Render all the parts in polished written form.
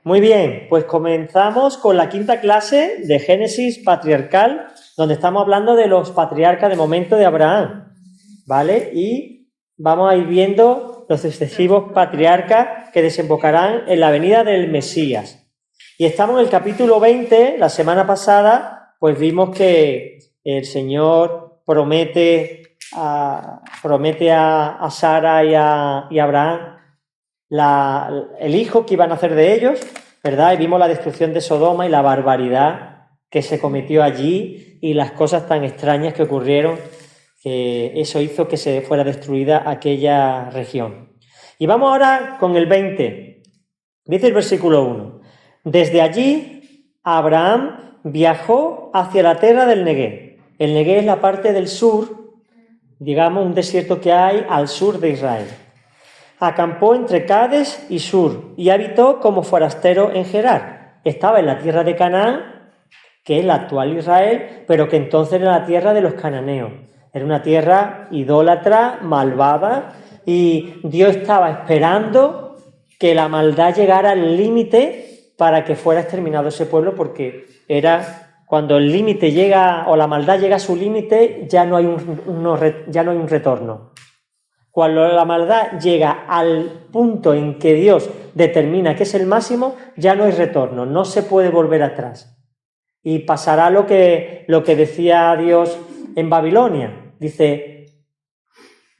Muy bien, pues comenzamos con la quinta clase de Génesis patriarcal, donde estamos hablando de los patriarcas de momento de Abraham, ¿vale? Y vamos a ir viendo los sucesivos patriarcas que desembocarán en la venida del Mesías. Y estamos en el capítulo 20, la semana pasada, pues vimos que el Señor promete a Sara y a Abraham el hijo que iban a hacer de ellos, ¿verdad? Y vimos la destrucción de Sodoma y la barbaridad que se cometió allí y las cosas tan extrañas que ocurrieron, que eso hizo que se fuera destruida aquella región. Y vamos ahora con el 20. Dice el versículo 1. Desde allí, Abraham viajó hacia la tierra del Neguev. El Neguev es la parte del sur, digamos, un desierto que hay al sur de Israel. Acampó entre Cades y Sur y habitó como forastero en Gerar. Estaba en la tierra de Canaán, que es la actual Israel, pero que entonces era la tierra de los cananeos. Era una tierra idólatra, malvada, y Dios estaba esperando que la maldad llegara al límite para que fuera exterminado ese pueblo, porque era cuando el límite llega o la maldad llega a su límite, ya no hay un retorno. Cuando la maldad llega al punto en que Dios determina que es el máximo, ya no hay retorno, no se puede volver atrás. Y pasará lo que decía Dios en Babilonia. Dice,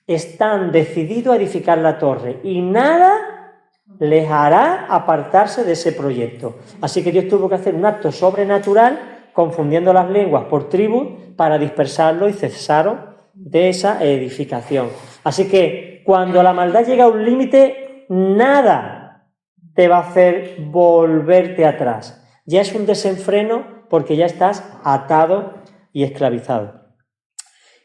están decididos a edificar la torre y nada les hará apartarse de ese proyecto. Así que Dios tuvo que hacer un acto sobrenatural, confundiendo las lenguas por tribus, para dispersarlo y cesaron de esa edificación. Así que cuando la maldad llega a un límite, nada te va a hacer volverte atrás. Ya es un desenfreno porque ya estás atado y esclavizado.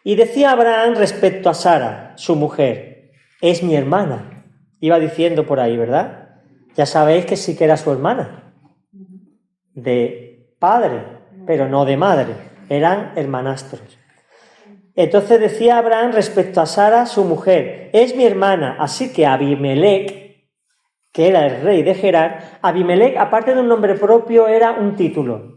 Y decía Abraham respecto a Sara, su mujer, es mi hermana. Iba diciendo por ahí, ¿verdad? Ya sabéis que sí que era su hermana, de padre, pero no de madre. Eran hermanastros. Entonces decía Abraham respecto a Sara, su mujer, es mi hermana. Así que Abimelec, que era el rey de Gerar, Abimelec, aparte de un nombre propio, era un título.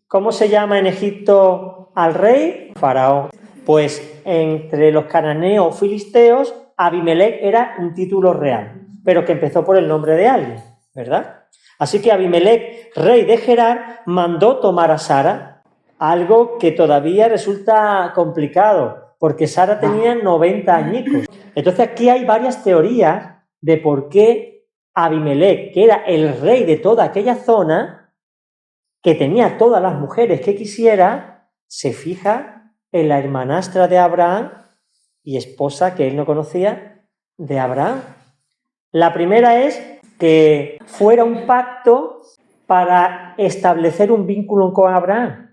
¿Cómo se llama en Egipto al rey? Faraón. Pues entre los cananeos filisteos, Abimelec era un título real, pero que empezó por el nombre de alguien, ¿verdad? Así que Abimelec, rey de Gerar, mandó tomar a Sara, algo que todavía resulta complicado, porque Sara tenía 90 añicos. Entonces aquí hay varias teorías de por qué Abimelec, que era el rey de toda aquella zona, que tenía todas las mujeres que quisiera, se fija en la hermanastra de Abraham y esposa que él no conocía de Abraham. La primera es que fuera un pacto para establecer un vínculo con Abraham.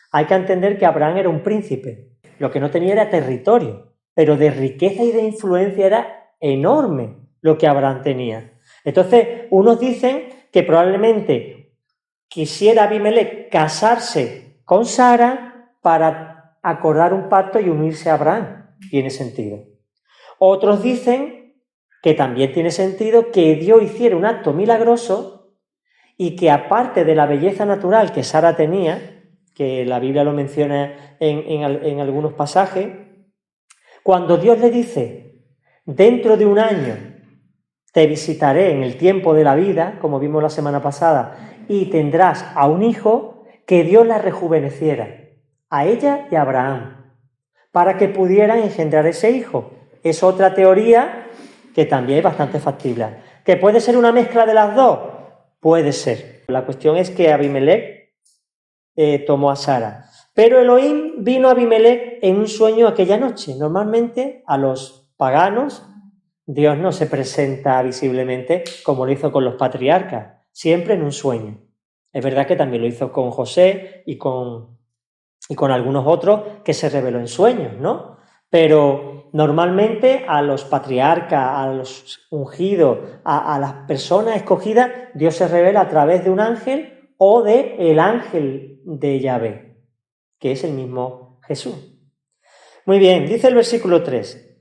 Hay que entender que Abraham era un príncipe, lo que no tenía era territorio, pero de riqueza y de influencia era enorme lo que Abraham tenía. Entonces, unos dicen que probablemente quisiera Abimelec casarse con Sara para acordar un pacto y unirse a Abraham. Tiene sentido. Otros dicen que también tiene sentido que Dios hiciera un acto milagroso y que aparte de la belleza natural que Sara tenía, que la Biblia lo menciona en algunos pasajes, cuando Dios le dice, dentro de un año te visitaré en el tiempo de la vida, como vimos la semana pasada, y tendrás a un hijo, que Dios la rejuveneciera, a ella y a Abraham, para que pudieran engendrar ese hijo. Es otra teoría que también es bastante factible. ¿Que puede ser una mezcla de las dos? Puede ser. La cuestión es que Abimelec tomó a Sara. Pero Elohim vino a Abimelec en un sueño aquella noche. Normalmente a los paganos Dios no se presenta visiblemente como lo hizo con los patriarcas, siempre en un sueño. Es verdad que también lo hizo con José y con algunos otros que se reveló en sueños, ¿no? Pero normalmente a los patriarcas, a los ungidos, a las personas escogidas, Dios se revela a través de un ángel o de el ángel de Yahvé, que es el mismo Jesús. Muy bien, dice el versículo 3,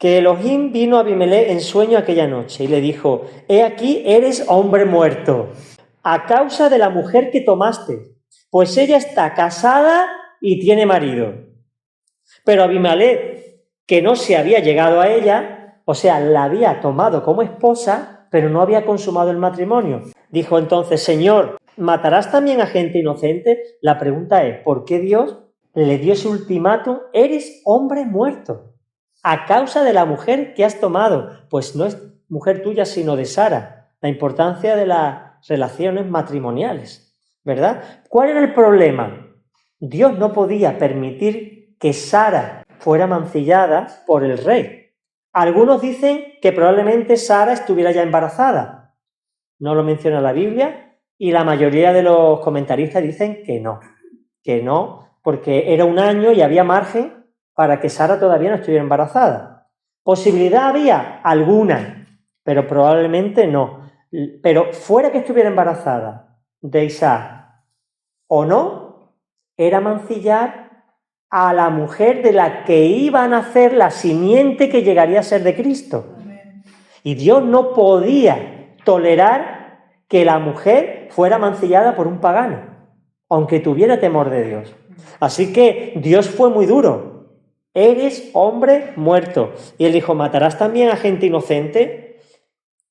que Elohim vino a Abimelech en sueño aquella noche y le dijo: he aquí, eres hombre muerto, a causa de la mujer que tomaste, pues ella está casada y tiene marido. Pero Abimelech, que no se había llegado a ella, o sea, la había tomado como esposa, pero no había consumado el matrimonio. Dijo entonces: Señor, ¿matarás también a gente inocente? La pregunta es, ¿por qué Dios le dio ese ultimátum? Eres hombre muerto, a causa de la mujer que has tomado. Pues no es mujer tuya, sino de Sara. La importancia de las relaciones matrimoniales, ¿verdad? ¿Cuál era el problema? Dios no podía permitir que Sara fuera mancillada por el rey. Algunos dicen que probablemente Sara estuviera ya embarazada. No lo menciona la Biblia y la mayoría de los comentaristas dicen que no, porque era un año y había margen para que Sara todavía no estuviera embarazada. ¿Posibilidad había? Alguna, pero probablemente no. Pero fuera que estuviera embarazada de Isaac o no, era mancillar a la mujer de la que iba a nacer la simiente que llegaría a ser de Cristo. Y Dios no podía tolerar que la mujer fuera mancillada por un pagano, aunque tuviera temor de Dios. Así que Dios fue muy duro. Eres hombre muerto. Y él dijo: ¿matarás también a gente inocente?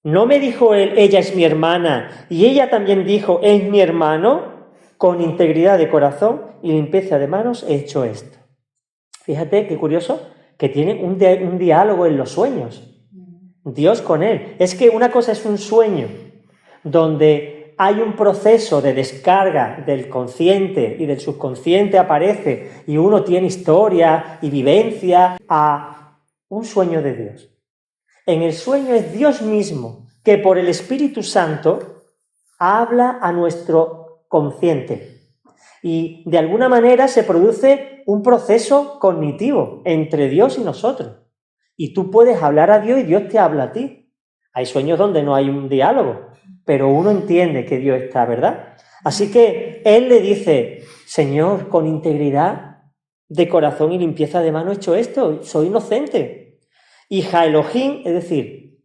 ¿No me dijo él, ella es mi hermana, y ella también dijo, es mi hermano? Con integridad de corazón y limpieza de manos he hecho esto. Fíjate qué curioso que tiene un diálogo en los sueños. Dios con él. Es que una cosa es un sueño donde hay un proceso de descarga del consciente y del subconsciente aparece y uno tiene historia y vivencia, a un sueño de Dios. En el sueño es Dios mismo que por el Espíritu Santo habla a nuestro consciente y de alguna manera se produce un proceso cognitivo entre Dios y nosotros. Y tú puedes hablar a Dios y Dios te habla a ti. Hay sueños donde no hay un diálogo, pero uno entiende que Dios está, ¿verdad? Así que él le dice: Señor, con integridad de corazón y limpieza de mano he hecho esto, soy inocente. Y Elohim, es decir,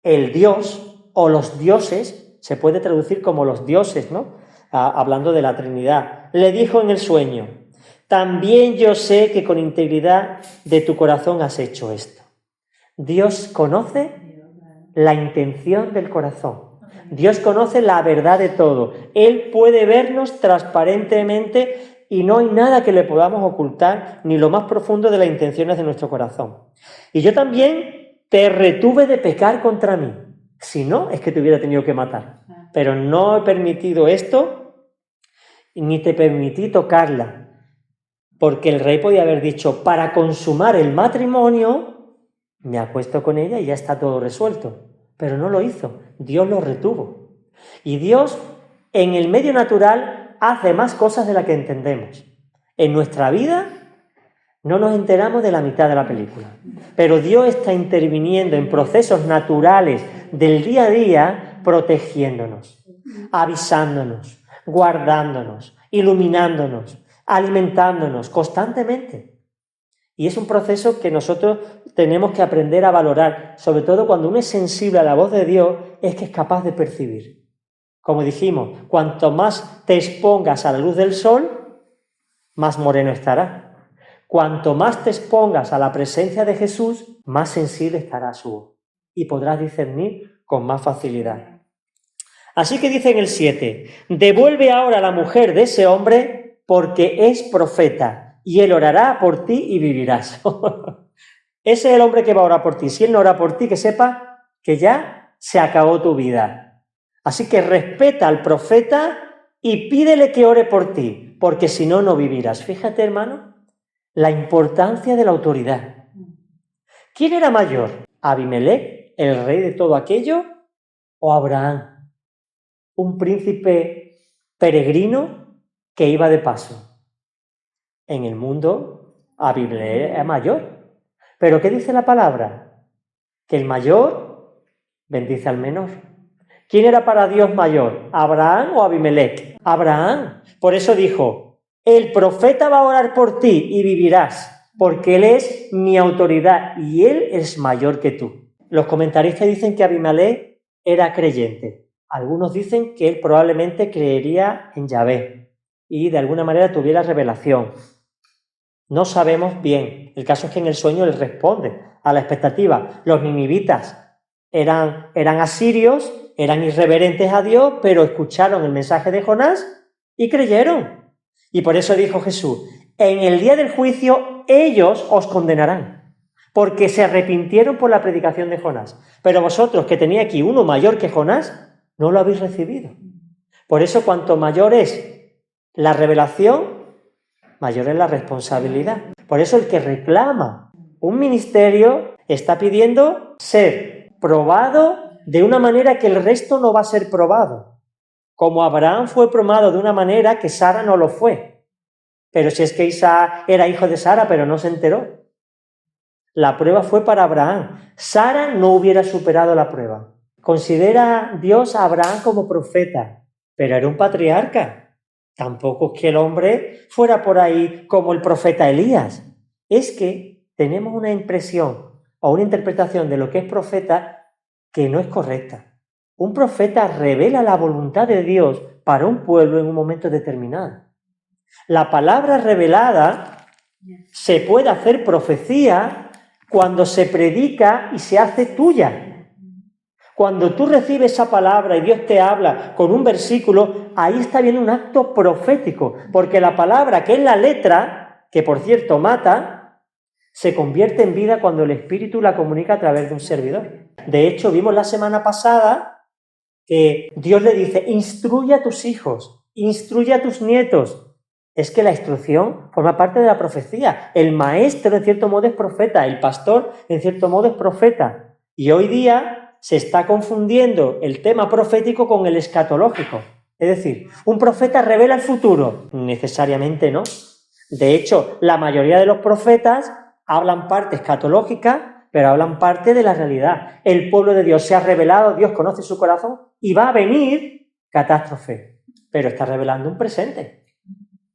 el Dios o los dioses, se puede traducir como los dioses, ¿no? Hablando de la Trinidad, le dijo en el sueño: también yo sé que con integridad de tu corazón has hecho esto. Dios conoce la intención del corazón. Dios conoce la verdad de todo. Él puede vernos transparentemente y no hay nada que le podamos ocultar, ni lo más profundo de las intenciones de nuestro corazón. Y yo también te retuve de pecar contra mí. Si no, es que te hubiera tenido que matar. Pero no he permitido esto, ni te permití tocarla. Porque el rey podía haber dicho: para consumar el matrimonio, me acuesto con ella y ya está todo resuelto. Pero no lo hizo. Dios lo retuvo. Y Dios, en el medio natural, hace más cosas de las que entendemos. En nuestra vida no nos enteramos de la mitad de la película. Pero Dios está interviniendo en procesos naturales del día a día, protegiéndonos, avisándonos, guardándonos, iluminándonos, alimentándonos constantemente. Y es un proceso que nosotros tenemos que aprender a valorar, sobre todo cuando uno es sensible a la voz de Dios, es que es capaz de percibir. Como dijimos, cuanto más te expongas a la luz del sol, más moreno estarás. Cuanto más te expongas a la presencia de Jesús, más sensible estará su voz y podrás discernir con más facilidad. Así que dice en el 7, devuelve ahora a la mujer de ese hombre porque es profeta y él orará por ti y vivirás. Ese es el hombre que va a orar por ti. Si él no ora por ti, que sepa que ya se acabó tu vida. Así que respeta al profeta y pídele que ore por ti, porque si no, no vivirás. Fíjate, hermano, la importancia de la autoridad. ¿Quién era mayor? ¿Abimelech, el rey de todo aquello, o Abraham, un príncipe peregrino que iba de paso? En el mundo, Abimelech es mayor. ¿Pero qué dice la palabra? Que el mayor bendice al menor. ¿Quién era para Dios mayor? ¿Abraham o Abimelech? Abraham. Por eso dijo: el profeta va a orar por ti y vivirás. porque él es mi autoridad y él es mayor que tú. Los comentaristas dicen que Abimelech era creyente. Algunos dicen que él probablemente creería en Yahvé y de alguna manera tuviera revelación. No sabemos bien. El caso es que en el sueño él responde a la expectativa. Los ninivitas eran asirios, eran irreverentes a Dios, pero escucharon el mensaje de Jonás y creyeron. Y por eso dijo Jesús, en el día del juicio ellos os condenarán, porque se arrepintieron por la predicación de Jonás. Pero vosotros, que tenéis aquí uno mayor que Jonás, no lo habéis recibido. Por eso, cuanto mayor es la revelación, mayor es la responsabilidad. Por eso el que reclama un ministerio está pidiendo ser probado de una manera que el resto no va a ser probado. Como Abraham fue probado de una manera que Sara no lo fue. Pero si es que Isaac era hijo de Sara, pero no se enteró. La prueba fue para Abraham. Sara no hubiera superado la prueba. Considera Dios a Abraham como profeta, pero era un patriarca. Tampoco es que el hombre fuera por ahí como el profeta Elías. Es que tenemos una impresión o una interpretación de lo que es profeta que no es correcta. Un profeta revela la voluntad de Dios para un pueblo en un momento determinado. La palabra revelada se puede hacer profecía cuando se predica y se hace tuya. Cuando tú recibes esa palabra y Dios te habla con un versículo, ahí está viendo un acto profético, porque la palabra, que es la letra, que por cierto mata, se convierte en vida cuando el Espíritu la comunica a través de un servidor. De hecho, vimos la semana pasada que Dios le dice, instruye a tus hijos, instruye a tus nietos. Es que la instrucción forma parte de la profecía. El maestro, en cierto modo, es profeta. El pastor, en cierto modo, es profeta. Y hoy día se está confundiendo el tema profético con el escatológico. Es decir, ¿un profeta revela el futuro? Necesariamente no. De hecho, la mayoría de los profetas hablan parte escatológica, pero hablan parte de la realidad. El pueblo de Dios se ha revelado, Dios conoce su corazón y va a venir catástrofe. Pero está revelando un presente.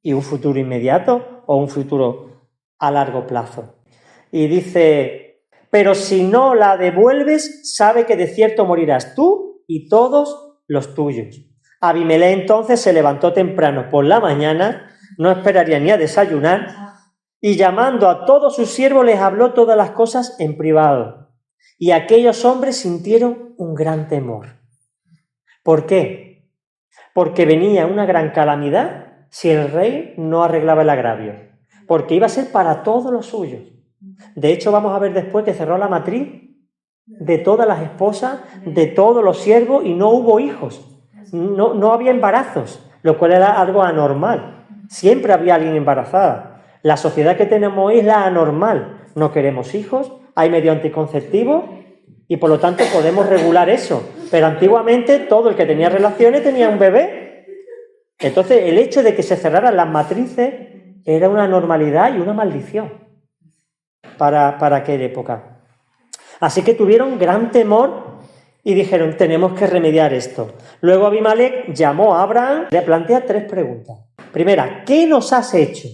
Y un futuro inmediato o un futuro a largo plazo. Y dice, pero si no la devuelves, sabe que de cierto morirás tú y todos los tuyos. Abimelech entonces se levantó temprano por la mañana, no esperaría ni a desayunar, y llamando a todos sus siervos les habló todas las cosas en privado. Y aquellos hombres sintieron un gran temor. ¿Por qué? Porque venía una gran calamidad si el rey no arreglaba el agravio, porque iba a ser para todos los suyos. De hecho, vamos a ver después que cerró la matriz de todas las esposas, de todos los siervos, y no hubo hijos, no había embarazos, lo cual era algo anormal. Siempre había alguien embarazada. La sociedad que tenemos hoy es la anormal. No queremos hijos, hay medio anticonceptivo y por lo tanto podemos regular eso. Pero antiguamente todo el que tenía relaciones tenía un bebé. Entonces, el hecho de que se cerraran las matrices era una normalidad y una maldición para aquella época. Así que tuvieron gran temor y dijeron, tenemos que remediar esto. Luego Abimelech llamó a Abraham y le plantea 3 preguntas. Primera, ¿qué nos has hecho?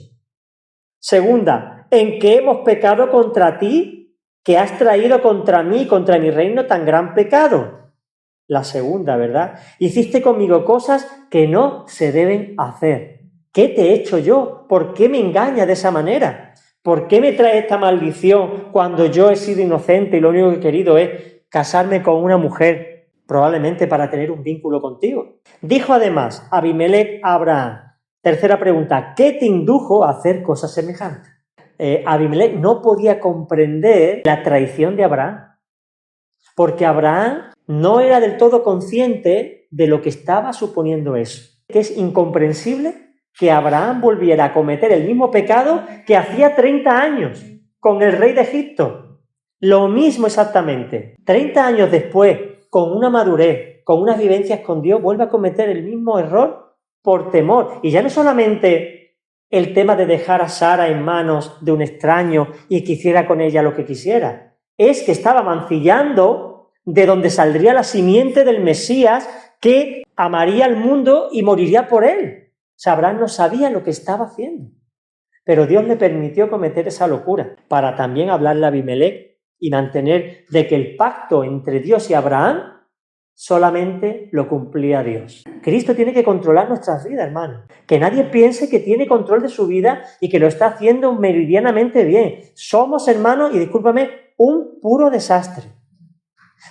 Segunda, ¿en qué hemos pecado contra ti, que has traído contra mí y contra mi reino tan gran pecado? La segunda, ¿verdad? Hiciste conmigo cosas que no se deben hacer. ¿Qué te he hecho yo? ¿Por qué me engañas de esa manera? ¿Por qué me traes esta maldición cuando yo he sido inocente y lo único que he querido es casarme con una mujer, probablemente para tener un vínculo contigo? Dijo además Abimelech a Abraham. Tercera pregunta, ¿qué te indujo a hacer cosas semejantes? Abimelech no podía comprender la traición de Abraham, porque Abraham no era del todo consciente de lo que estaba suponiendo eso. Que es incomprensible que Abraham volviera a cometer el mismo pecado que hacía 30 años con el rey de Egipto. Lo mismo exactamente. 30 años después, con una madurez, con unas vivencias con Dios, vuelve a cometer el mismo error por temor. Y ya no solamente el tema de dejar a Sara en manos de un extraño y que hiciera con ella lo que quisiera. Es que estaba mancillando de donde saldría la simiente del Mesías que amaría al mundo y moriría por él. O sea, Abraham no sabía lo que estaba haciendo. pero Dios le permitió cometer esa locura para también hablarle a Abimelec y mantener de que el pacto entre Dios y Abraham solamente lo cumplía Dios. Cristo tiene que controlar nuestras vidas, hermano. Que nadie piense que tiene control de su vida y que lo está haciendo meridianamente bien. Somos, hermanos, y discúlpame, un puro desastre.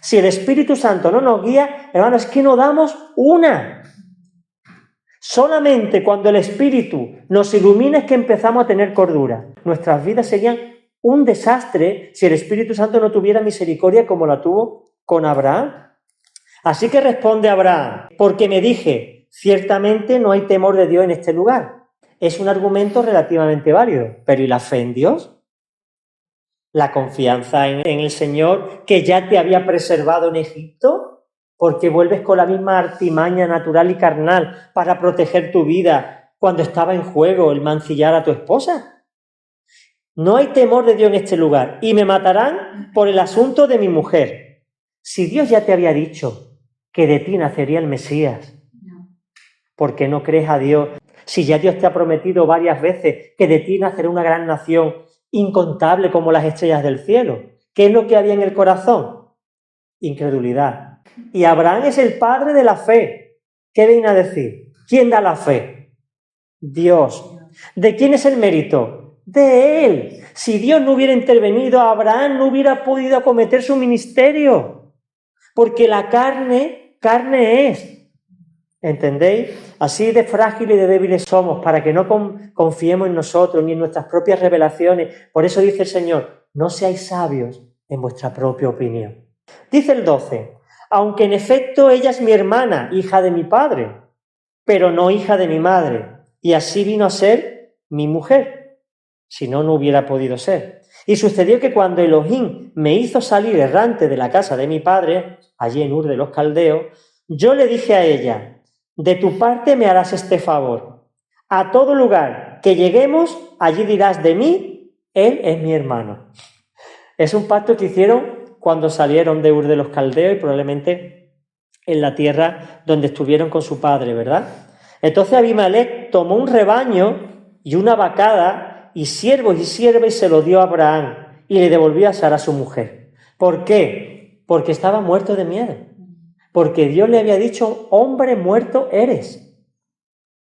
Si el Espíritu Santo no nos guía, hermano, es que no damos una. Solamente cuando el Espíritu nos ilumina es que empezamos a tener cordura. Nuestras vidas serían un desastre si el Espíritu Santo no tuviera misericordia como la tuvo con Abraham. Así que responde Abraham, porque me dije, ciertamente no hay temor de Dios en este lugar. Es un argumento relativamente válido, pero ¿y la fe en Dios? La confianza en el Señor que ya te había preservado en Egipto, porque vuelves con la misma artimaña natural y carnal para proteger tu vida cuando estaba en juego el mancillar a tu esposa. No hay temor de Dios en este lugar y me matarán por el asunto de mi mujer. Si Dios ya te había dicho que de ti nacería el Mesías, ¿por qué no crees a Dios? Si ya Dios te ha prometido varias veces que de ti nacerá una gran nación incontable como las estrellas del cielo. ¿Qué es lo que había en el corazón? Incredulidad. Y Abraham es el padre de la fe. ¿Qué viene a decir? ¿Quién da la fe? Dios. ¿De quién es el mérito? De él. Si Dios no hubiera intervenido, Abraham no hubiera podido acometer su ministerio. Porque la carne es. ¿Entendéis? Así de frágiles y de débiles somos para que no confiemos en nosotros ni en nuestras propias revelaciones. Por eso dice el Señor, no seáis sabios en vuestra propia opinión. Dice el 12, aunque en efecto ella es mi hermana, hija de mi padre, pero no hija de mi madre, y así vino a ser mi mujer, si no, no hubiera podido ser. Y sucedió que cuando Elohim me hizo salir errante de la casa de mi padre, allí en Ur de los Caldeos, yo le dije a ella, de tu parte me harás este favor. A todo lugar que lleguemos, allí dirás de mí, él es mi hermano. Es un pacto que hicieron cuando salieron de Ur de los Caldeos y probablemente en la tierra donde estuvieron con su padre, ¿verdad? Entonces Abimelec tomó un rebaño y una vacada y siervos y siervas y se lo dio a Abraham y le devolvió a Sara su mujer. ¿Por qué? Porque estaba muerto de miedo. Porque Dios le había dicho, hombre muerto eres.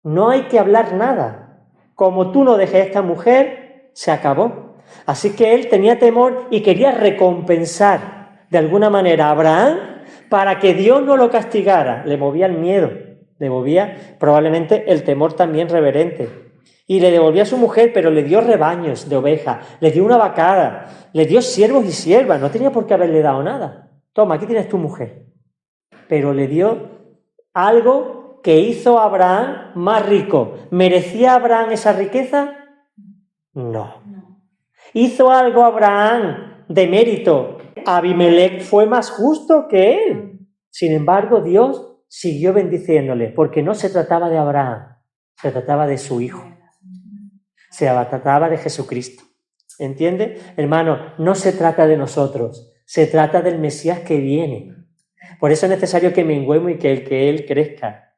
No hay que hablar nada. Como tú no dejes a esta mujer, se acabó. Así que él tenía temor y quería recompensar de alguna manera a Abraham para que Dios no lo castigara. Le movía el miedo, le movía probablemente el temor también reverente. Y le devolvió a su mujer, pero le dio rebaños de ovejas, le dio una vacada, le dio siervos y siervas, no tenía por qué haberle dado nada. Toma, aquí tienes tu mujer. Pero le dio algo que hizo a Abraham más rico. ¿Merecía Abraham esa riqueza? No. ¿Hizo algo Abraham de mérito? Abimelec fue más justo que él. Sin embargo, Dios siguió bendiciéndole, porque no se trataba de Abraham, se trataba de su hijo. Se trataba de Jesucristo. ¿Entiende? Hermano, no se trata de nosotros, se trata del Mesías que viene. Por eso es necesario que menguemos y que él crezca.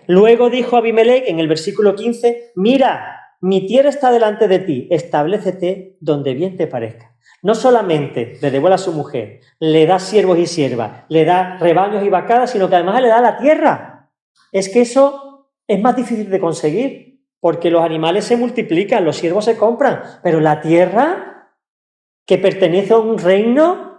Luego dijo Abimelec en el versículo 15, mira, mi tierra está delante de ti, establécete donde bien te parezca. No solamente le devuelve a su mujer, le da siervos y siervas, le da rebaños y vacadas, sino que además le da la tierra. Es que eso es más difícil de conseguir, porque los animales se multiplican, los siervos se compran, pero la tierra que pertenece a un reino,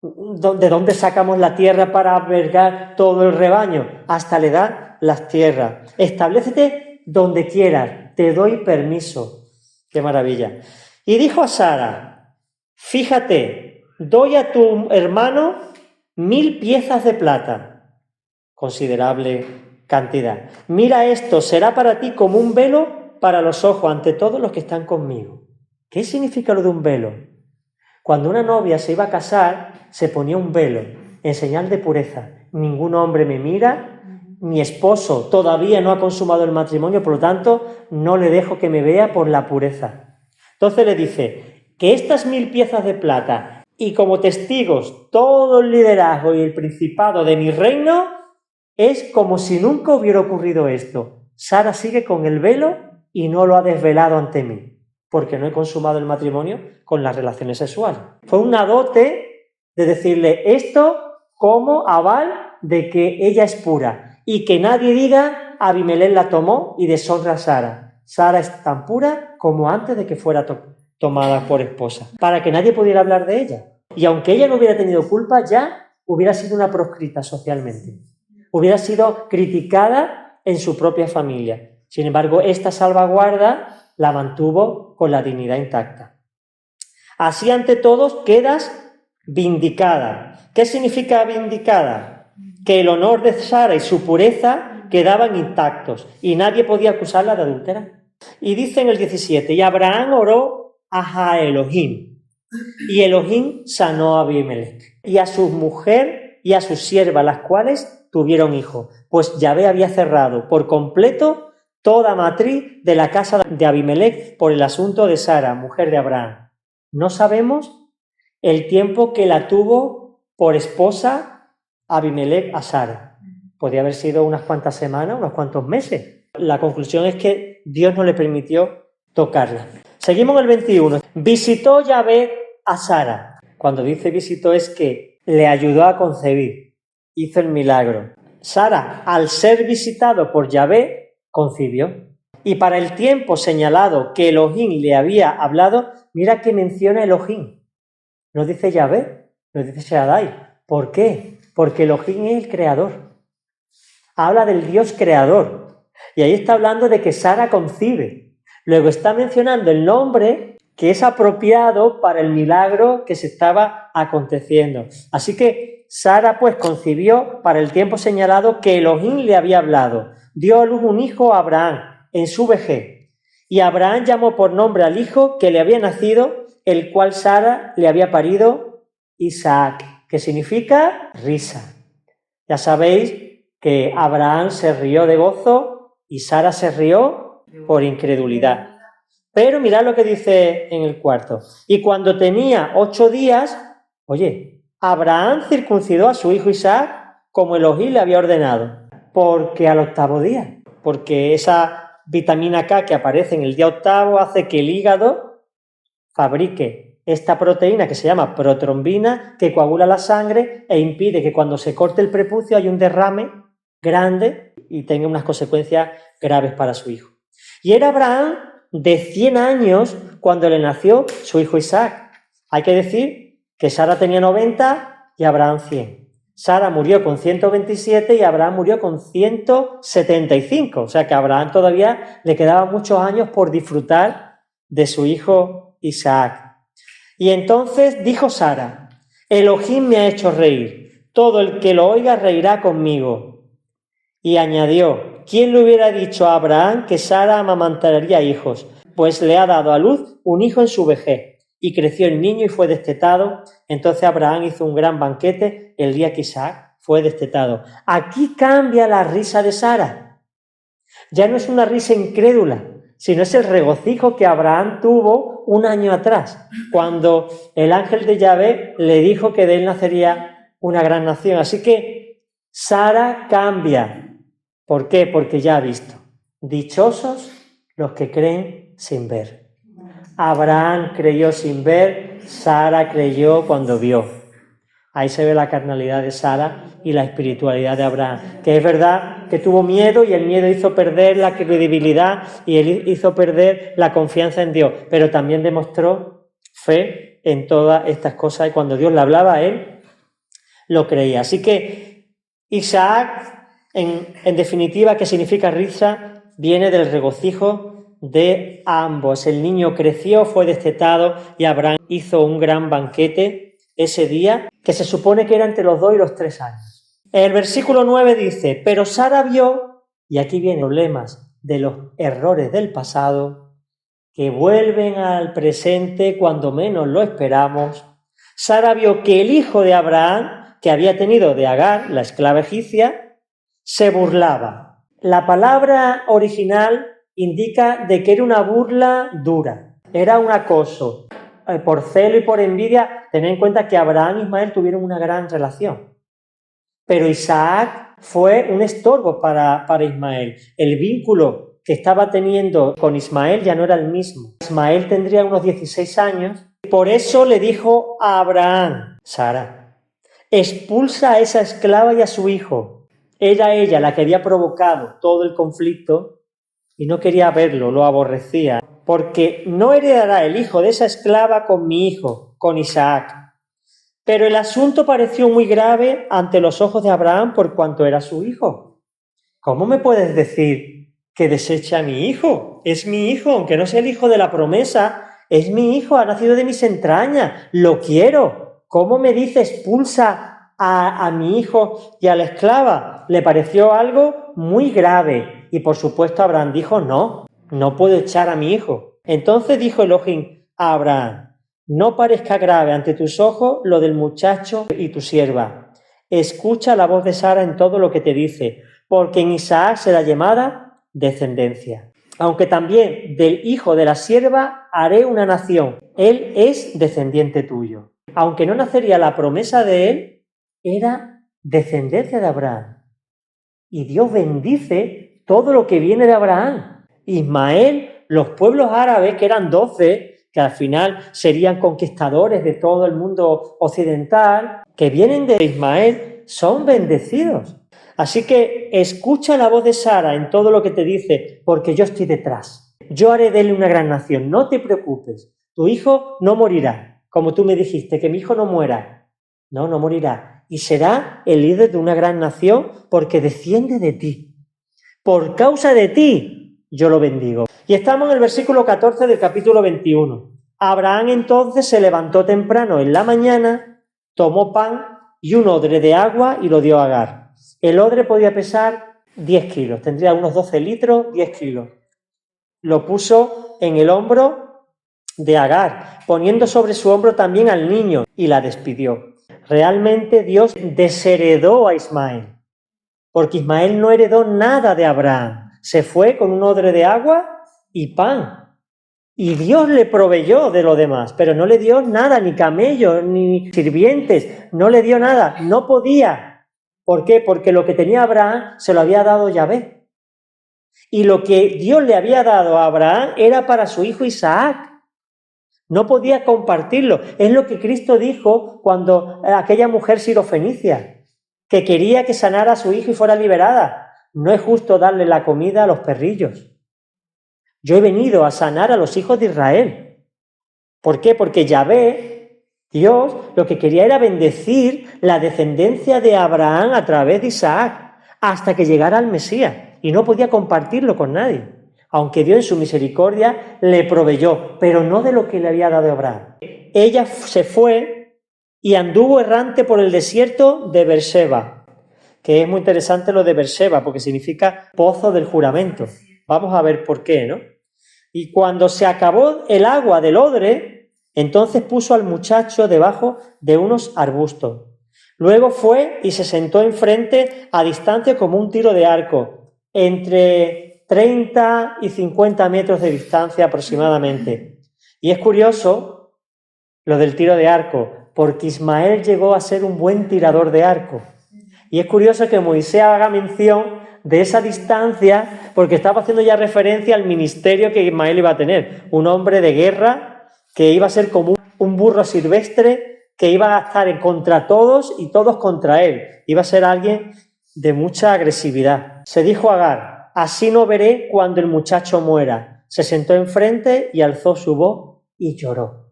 ¿de dónde sacamos la tierra para albergar todo el rebaño? Hasta le da las tierras. Establécete donde quieras, te doy permiso. ¡Qué maravilla! Y dijo a Sara, fíjate, doy a tu hermano 1000 piezas de plata. Considerable cantidad. Mira esto, será para ti como un velo para los ojos ante todos los que están conmigo. ¿Qué significa lo de un velo? Cuando una novia se iba a casar, se ponía un velo en señal de pureza. Ningún hombre me mira, mi esposo todavía no ha consumado el matrimonio, por lo tanto, no le dejo que me vea por la pureza. Entonces le dice que estas 1000 piezas de plata y como testigos todo el liderazgo y el principado de mi reino es como si nunca hubiera ocurrido esto. Sara sigue con el velo y no lo ha desvelado ante mí. porque no he consumado el matrimonio con las relaciones sexuales. Fue una dote de decirle esto como aval de que ella es pura y que nadie diga Abimelech la tomó y deshonra a Sara. Sara es tan pura como antes de que fuera tomada por esposa, para que nadie pudiera hablar de ella. Y aunque ella no hubiera tenido culpa, ya hubiera sido una proscrita socialmente, hubiera sido criticada en su propia familia. Sin embargo, esta salvaguarda la mantuvo con la dignidad intacta. Así, ante todos, quedas vindicada. ¿Qué significa vindicada? Que el honor de Sara y su pureza quedaban intactos y nadie podía acusarla de adúltera. Y dice en el 17, y Abraham oró a Elohim, y Elohim sanó a Abimelech y a su mujer y a su sierva, las cuales tuvieron hijos, pues Yahvé había cerrado por completo toda matriz de la casa de Abimelech por el asunto de Sara, mujer de Abraham. No sabemos el tiempo que la tuvo por esposa Abimelech a Sara. Podría haber sido unas cuantas semanas, unos cuantos meses. La conclusión es que Dios no le permitió tocarla. Seguimos en el 21. Visitó Yahvé a Sara. Cuando dice visitó es que le ayudó a concebir. Hizo el milagro. Sara, al ser visitado por Yahvé, concibió. Y para el tiempo señalado que Elohim le había hablado, mira que menciona Elohim. No dice Yahvé, no dice Shaddai. ¿Por qué? Porque Elohim es el creador. Habla del Dios creador. Y ahí está hablando de que Sara concibe. Luego está mencionando el nombre que es apropiado para el milagro que se estaba aconteciendo. Así que Sara pues concibió para el tiempo señalado que Elohim le había hablado. Dio a luz un hijo a Abraham en su vejez. Y Abraham llamó por nombre al hijo que le había nacido, el cual Sara le había parido, Isaac, que significa risa. Ya sabéis que Abraham se rió de gozo y Sara se rió por incredulidad. Pero mirad lo que dice en el cuarto. Y cuando tenía 8 días, Abraham circuncidó a su hijo Isaac como Elohim le había ordenado. Porque al 8º día, porque esa vitamina K que aparece en el día 8º hace que el hígado fabrique esta proteína que se llama protrombina, que coagula la sangre e impide que cuando se corte el prepucio haya un derrame grande y tenga unas consecuencias graves para su hijo. Y era Abraham de 100 años cuando le nació su hijo Isaac. Hay que decir que Sara tenía 90 y Abraham 100. Sara murió con 127 y Abraham murió con 175. O sea que a Abraham todavía le quedaban muchos años por disfrutar de su hijo Isaac. Y entonces dijo Sara, Elohim me ha hecho reír, todo el que lo oiga reirá conmigo. Y añadió, ¿quién le hubiera dicho a Abraham que Sara amamantaría hijos? Pues le ha dado a luz un hijo en su vejez. Y creció el niño y fue destetado. Entonces Abraham hizo un gran banquete el día que Isaac fue destetado. Aquí cambia la risa de Sara. Ya no es una risa incrédula, sino es el regocijo que Abraham tuvo un año atrás, cuando el ángel de Yahvé le dijo que de él nacería una gran nación. Así que Sara cambia. ¿Por qué? Porque ya ha visto. Dichosos los que creen sin ver. Abraham creyó sin ver, Sara creyó cuando vio. Ahí se ve la carnalidad de Sara y la espiritualidad de Abraham. Que es verdad que tuvo miedo y el miedo hizo perder la credibilidad y él hizo perder la confianza en Dios. Pero también demostró fe en todas estas cosas y cuando Dios le hablaba a él, lo creía. Así que Isaac, en definitiva, que significa risa, viene del regocijo de ambos. El niño creció, fue destetado y Abraham hizo un gran banquete ese día, que se supone que era entre los 2 y los 3 años. El versículo 9 dice, pero Sara vio, y aquí vienen problemas de los errores del pasado, que vuelven al presente cuando menos lo esperamos. Sara vio que el hijo de Abraham, que había tenido de Agar, la esclava egipcia, se burlaba. La palabra original indica de que era una burla dura, era un acoso. Por celo y por envidia, tened en cuenta que Abraham e Ismael tuvieron una gran relación. Pero Isaac fue un estorbo para Ismael. El vínculo que estaba teniendo con Ismael ya no era el mismo. Ismael tendría unos 16 años. Por eso le dijo a Abraham, Sara, expulsa a esa esclava y a su hijo. Era ella la que había provocado todo el conflicto y no quería verlo, lo aborrecía. Porque no heredará el hijo de esa esclava con mi hijo, con Isaac. Pero el asunto pareció muy grave ante los ojos de Abraham por cuanto era su hijo. ¿Cómo me puedes decir que deseche a mi hijo? Es mi hijo, aunque no sea el hijo de la promesa, es mi hijo, ha nacido de mis entrañas, lo quiero. ¿Cómo me dice expulsa a mi hijo y a la esclava? Le pareció algo muy grave y por supuesto Abraham dijo no puedo echar a mi hijo. Entonces dijo Elohim a Abraham, no parezca grave ante tus ojos lo del muchacho y tu sierva. Escucha la voz de Sara en todo lo que te dice, porque en Isaac será llamada descendencia. Aunque también del hijo de la sierva haré una nación. Él es descendiente tuyo. Aunque no nacería la promesa de él, era descendencia de Abraham. Y Dios bendice todo lo que viene de Abraham. Ismael, los pueblos árabes, que eran 12, que al final serían conquistadores de todo el mundo occidental, que vienen de Ismael, son bendecidos. Así que escucha la voz de Sara en todo lo que te dice, porque yo estoy detrás. Yo haré de él una gran nación, no te preocupes. Tu hijo no morirá, como tú me dijiste, que mi hijo no muera. No morirá. Y será el líder de una gran nación porque desciende de ti. Por causa de ti, yo lo bendigo. Y estamos en el versículo 14 del capítulo 21. Abraham entonces se levantó temprano en la mañana, tomó pan y un odre de agua y lo dio a Agar. El odre podía pesar 10 kilos, tendría unos 12 litros, 10 kilos. Lo puso en el hombro de Agar, poniendo sobre su hombro también al niño y la despidió. Realmente Dios desheredó a Ismael, porque Ismael no heredó nada de Abraham. Se fue con un odre de agua y pan. Y Dios le proveyó de lo demás, pero no le dio nada, ni camellos, ni sirvientes, no le dio nada, no podía. ¿Por qué? Porque lo que tenía Abraham se lo había dado Yahvé. Y lo que Dios le había dado a Abraham era para su hijo Isaac. No podía compartirlo. Es lo que Cristo dijo cuando aquella mujer sirofenicia, que quería que sanara a su hijo y fuera liberada. No es justo darle la comida a los perrillos. Yo he venido a sanar a los hijos de Israel. ¿Por qué? Porque Yahvé, Dios, lo que quería era bendecir la descendencia de Abraham a través de Isaac hasta que llegara al Mesías y no podía compartirlo con nadie. Aunque Dios en su misericordia le proveyó, pero no de lo que le había dado a Abraham. Ella se fue y anduvo errante por el desierto de Beerseba, que es muy interesante lo de Beerseba porque significa pozo del juramento. Vamos a ver por qué, ¿no? Y cuando se acabó el agua del odre, entonces puso al muchacho debajo de unos arbustos. Luego fue y se sentó enfrente a distancia como un tiro de arco, entre 30 y 50 metros de distancia aproximadamente. Y es curioso lo del tiro de arco, porque Ismael llegó a ser un buen tirador de arco. Y es curioso que Moisés haga mención de esa distancia porque estaba haciendo ya referencia al ministerio que Ismael iba a tener. Un hombre de guerra que iba a ser como un burro silvestre que iba a estar contra todos y todos contra él. Iba a ser alguien de mucha agresividad. Se dijo a Agar, así no veré cuando el muchacho muera. Se sentó enfrente y alzó su voz y lloró.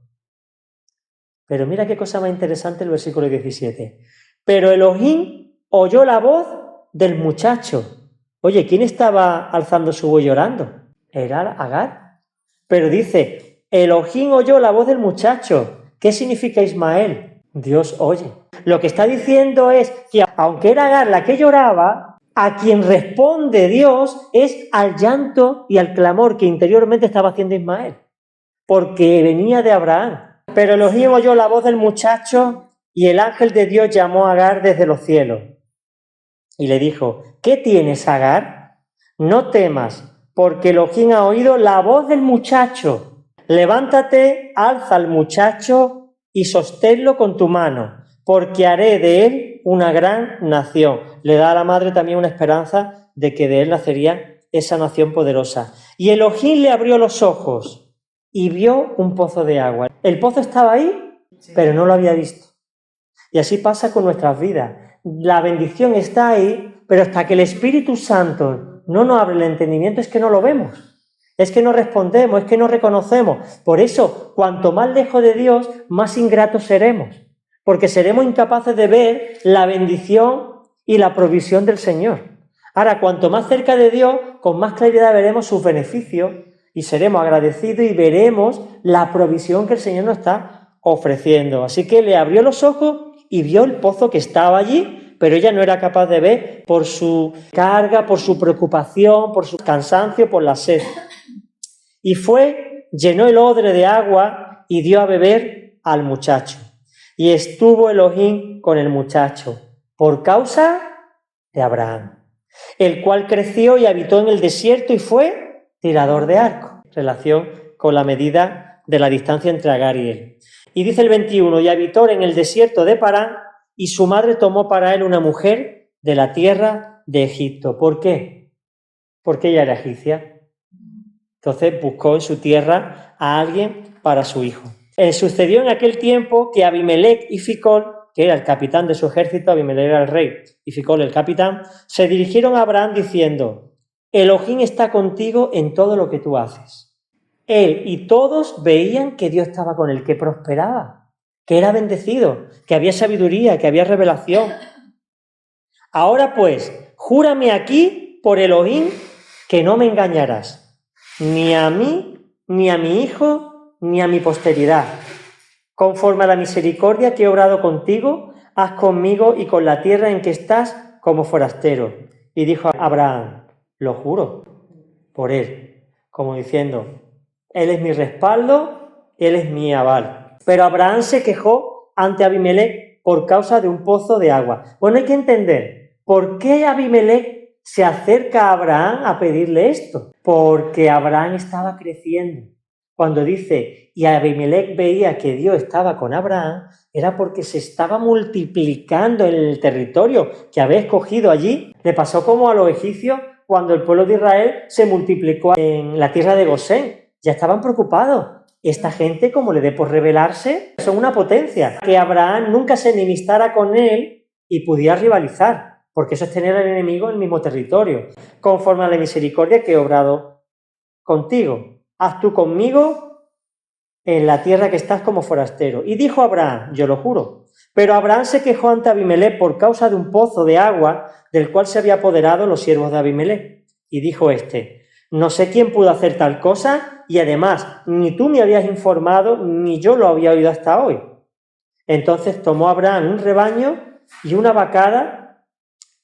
Pero mira qué cosa más interesante el versículo 17. Pero Elohim oyó la voz del muchacho. Oye, ¿quién estaba alzando su voz llorando? Era Agar. Pero dice, Elohim oyó la voz del muchacho. ¿Qué significa Ismael? Dios oye. Lo que está diciendo es que aunque era Agar la que lloraba, a quien responde Dios es al llanto y al clamor que interiormente estaba haciendo Ismael, porque venía de Abraham. Pero Elohim oyó la voz del muchacho y el ángel de Dios llamó a Agar desde los cielos. Y le dijo, ¿qué tienes, Agar? No temas, porque Elohim ha oído la voz del muchacho. Levántate, alza al muchacho y sosténlo con tu mano, porque haré de él una gran nación. Le da a la madre también una esperanza de que de él nacería esa nación poderosa. Y Elohim le abrió los ojos y vio un pozo de agua. El pozo estaba ahí, pero no lo había visto. Y así pasa con nuestras vidas. La bendición está ahí, pero hasta que el Espíritu Santo no nos abre el entendimiento es que no lo vemos. Es que no respondemos, es que no reconocemos. Por eso, cuanto más lejos de Dios, más ingratos seremos. Porque seremos incapaces de ver la bendición y la provisión del Señor. Ahora, cuanto más cerca de Dios, con más claridad veremos sus beneficios y seremos agradecidos y veremos la provisión que el Señor nos está ofreciendo. Así que le abrió los ojos y vio el pozo que estaba allí, pero ella no era capaz de ver por su carga, por su preocupación, por su cansancio, por la sed. Y llenó el odre de agua y dio a beber al muchacho. Y estuvo Elohim con el muchacho por causa de Abraham, el cual creció y habitó en el desierto y fue tirador de arco. Relación con la medida de la distancia entre Agar y él. Y dice el 21, y habitó en el desierto de Parán, y su madre tomó para él una mujer de la tierra de Egipto. ¿Por qué? Porque ella era egipcia. Entonces buscó en su tierra a alguien para su hijo. Sucedió en aquel tiempo que Abimelec y Ficol, que era el capitán de su ejército, Abimelec era el rey y Ficol el capitán, se dirigieron a Abraham diciendo: Elohim está contigo en todo lo que tú haces. Él y todos veían que Dios estaba con él, que prosperaba, que era bendecido, que había sabiduría, que había revelación. Ahora pues, júrame aquí por Elohim que no me engañarás, ni a mí, ni a mi hijo, ni a mi posteridad. Conforme a la misericordia que he obrado contigo, haz conmigo y con la tierra en que estás como forastero. Y dijo Abraham: lo juro por él, como diciendo, él es mi respaldo, él es mi aval. Pero Abraham se quejó ante Abimelec por causa de un pozo de agua. Bueno, hay que entender, ¿por qué Abimelec se acerca a Abraham a pedirle esto? Porque Abraham estaba creciendo. Cuando dice, y Abimelec veía que Dios estaba con Abraham, era porque se estaba multiplicando en el territorio que había escogido allí. Le pasó como a los egipcios cuando el pueblo de Israel se multiplicó en la tierra de Gosén. Ya estaban preocupados. Esta gente, como le dé por rebelarse, son una potencia. Que Abraham nunca se enemistara con él y pudiera rivalizar, porque eso es tener al enemigo en el mismo territorio. Conforme a la misericordia que he obrado contigo, haz tú conmigo en la tierra que estás como forastero. Y dijo Abraham, yo lo juro. Pero Abraham se quejó ante Abimelec por causa de un pozo de agua del cual se había apoderado los siervos de Abimelec. Y dijo este, no sé quién pudo hacer tal cosa, y además ni tú me habías informado, ni yo lo había oído hasta hoy. Entonces tomó Abraham un rebaño y una vacada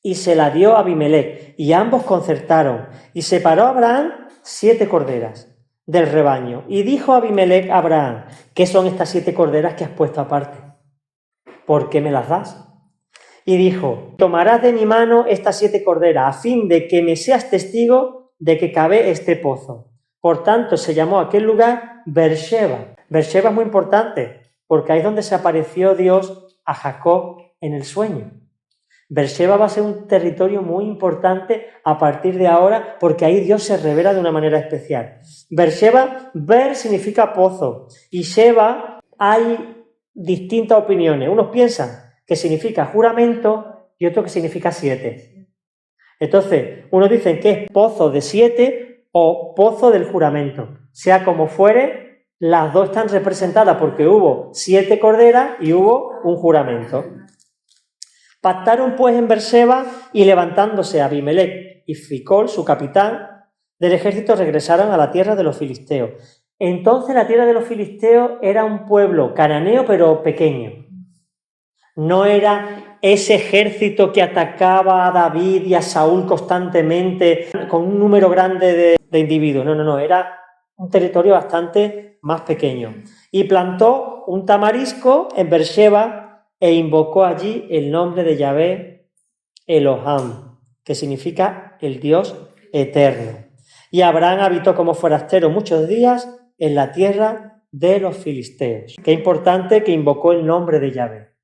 y se la dio a Abimelec, y ambos concertaron, y separó a Abraham 7 corderas del rebaño. Y dijo Abimelec a Abraham, ¿qué son estas 7 corderas que has puesto aparte? ¿Por qué me las das? Y dijo, tomarás de mi mano estas 7 corderas, a fin de que me seas testigo de que cavé este pozo. Por tanto, se llamó aquel lugar Beersheba. Beersheba es muy importante, porque ahí es donde se apareció Dios a Jacob en el sueño. Beersheba va a ser un territorio muy importante a partir de ahora, porque ahí Dios se revela de una manera especial. Beersheba, Ber significa pozo, y Sheba hay distintas opiniones. Unos piensan que significa juramento y otros que significa 7. Entonces, unos dicen que es pozo de 7 o pozo del juramento. Sea como fuere, las dos están representadas porque hubo 7 corderas y hubo un juramento. Pactaron pues en Beersheba, y levantándose Abimelec y Ficol, su capitán del ejército, regresaron a la tierra de los filisteos. Entonces la tierra de los filisteos era un pueblo cananeo pero pequeño. No era ese ejército que atacaba a David y a Saúl constantemente con un número grande de individuos. No, era un territorio bastante más pequeño. Y plantó un tamarisco en Beersheba e invocó allí el nombre de Yahvé Elohim, que significa el Dios eterno. Y Abraham habitó como forastero muchos días en la tierra de los filisteos. Qué importante que invocó el nombre de Yahvé.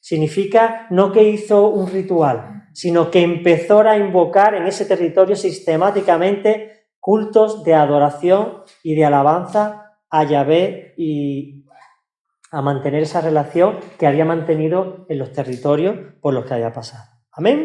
Significa no que hizo un ritual, sino que empezó a invocar en ese territorio sistemáticamente cultos de adoración y de alabanza a Yahvé y a mantener esa relación que había mantenido en los territorios por los que había pasado. Amén.